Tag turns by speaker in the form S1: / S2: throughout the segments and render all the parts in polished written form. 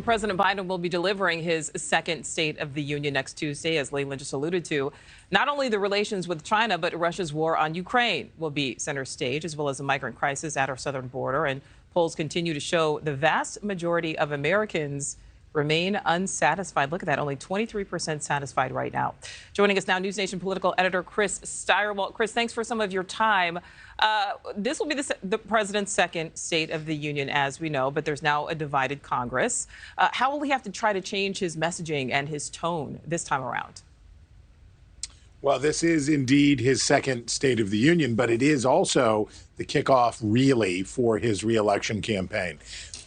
S1: President Biden will be delivering his second State of the Union next Tuesday, as Leland just alluded to. Not only the relations with China, but Russia's war on Ukraine will be center stage, as well as the migrant crisis at our southern border. And polls continue to show the vast majority of Americans remain unsatisfied. Look at that, only 23% satisfied right now. Joining us now, NewsNation political editor Chris Stirewalt. Chris, thanks for some of your time. This will be the president's second State of the Union, as we know, but there's now a divided Congress. How will he have to try to change his messaging and his tone this time around?
S2: Well, this is indeed his second State of the Union, but it is also the kickoff, really, for his reelection campaign.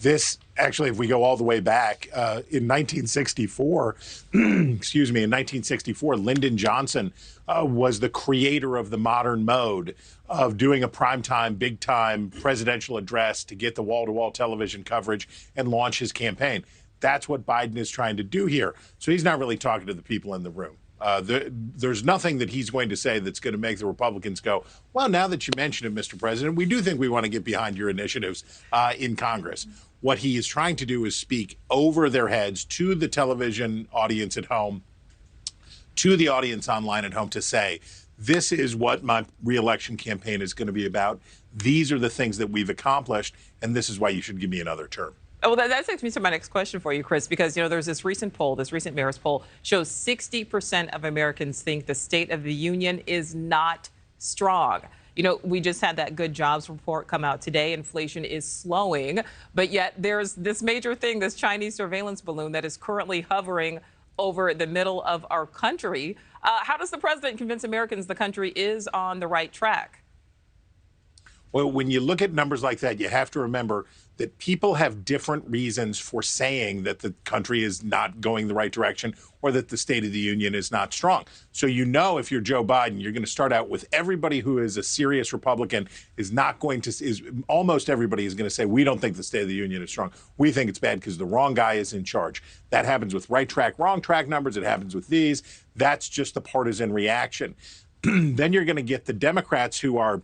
S2: This, actually, if we go all the way back, in 1964, in 1964, Lyndon Johnson was the creator of the modern mode of doing a primetime, big-time presidential address to get the wall-to-wall television coverage and launch his campaign. That's what Biden is trying to do here. So he's not really talking to the people in the room. There's nothing that he's going to say that's going to make the Republicans go, well, now that you mention it, Mr. President, we do think we want to get behind your initiatives in Congress. What he is trying to do is speak over their heads to the television audience at home, to the audience online at home, to say, this is what my reelection campaign is going to be about. These are the things that we've accomplished, and this is why you should give me another term.
S1: Oh, well, that takes me to my next question for you, Chris, because, you know, there's this recent poll, this recent Marist poll shows 60% of Americans think the State of the Union is not strong. You know, we just had that good jobs report come out today. Inflation is slowing, but yet there's this major thing, this Chinese surveillance balloon that is currently hovering over the middle of our country. How does the president convince Americans the country is on the right track?
S2: Well, when you look at numbers like that, you have to remember that people have different reasons for saying that the country is not going the right direction or that the State of the Union is not strong. So, you know, if you're Joe Biden, you're going to start out with everybody who is a serious Republican almost everybody is going to say, we don't think the State of the Union is strong. We think it's bad because the wrong guy is in charge. That happens with right track, wrong track numbers. It happens with these. That's just the partisan reaction. Then you're going to get the Democrats who are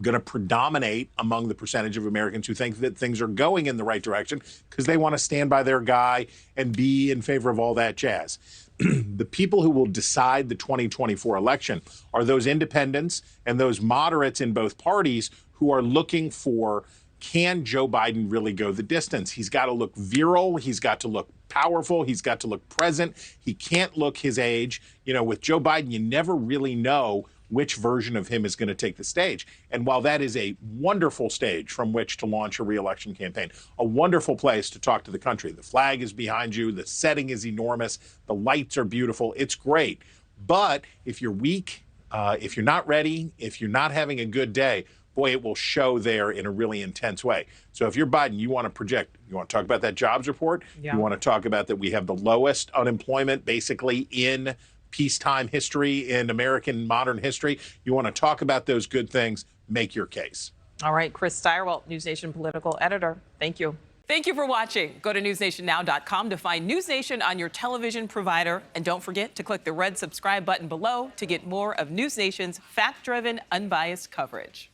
S2: going to predominate among the percentage of Americans who think that things are going in the right direction because they want to stand by their guy and be in favor of all that jazz. The people who will decide the 2024 election are those independents and those moderates in both parties who are looking for, can Joe Biden really go the distance? He's got to look virile. He's got to look powerful. He's got to look present. He can't look his age. You know, with Joe Biden, you never really know which version of him is going to take the stage. And while that is a wonderful stage from which to launch a reelection campaign, a wonderful place to talk to the country, the flag is behind you, the setting is enormous, the lights are beautiful, it's great. But if you're weak, if you're not ready, if you're not having a good day, boy, it will show there in a really intense way. So if you're Biden, you want to project, you want to talk about that jobs report, You want to talk about that we have the lowest unemployment basically in peacetime history, in American modern history. You want to talk about those good things, make your case.
S1: All right, Chris Stirewalt, NewsNation political editor. Thank you. Thank you for watching. Go to newsnationnow.com to find NewsNation on your television provider. And don't forget to click the red subscribe button below to get more of NewsNation's fact-driven, unbiased coverage.